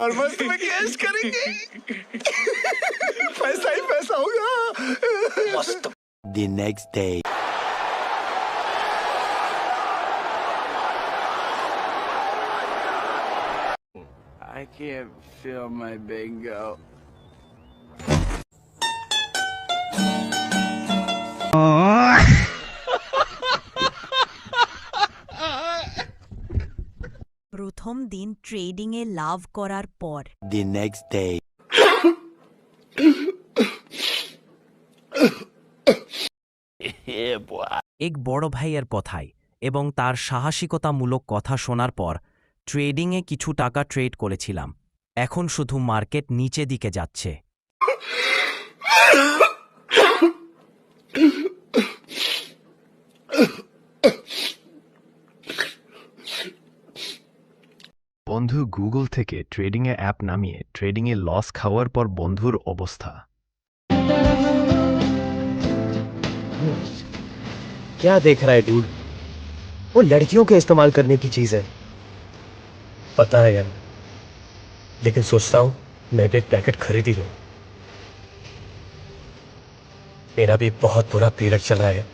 और मस्त में कैश करेंगे। पैसा ही पैसा होगा। मस्त। The next day. I can't feel my bingo. প্রথম দিন ট্রেডিংয়ে লাভ করার পর The next day. Yeah, boy. এক বড় ভাইয়ের কথায় এবং তার সাহসিকতামূলক কথা শোনার পর ট্রেডিংয়ে কিছু টাকা ট্রেড করেছিলাম। এখন শুধু মার্কেট নিচে দিকে যাচ্ছে। বন্ধু গুগল থেকে ট্রেডিংয়ে অ্যাপ নামিয়ে ট্রেডিংয়ে লস খাওয়ার পর বন্ধুর অবস্থা। क्या देख रहा है डूड? वो लड़कियों के इस्तेमाल करने की चीज है, पता है यार, लेकिन सोचता हूं मैं भी एक पैकेट खरीद ही लूं। मेरा भी बहुत बुरा पीरियड चल रहा है।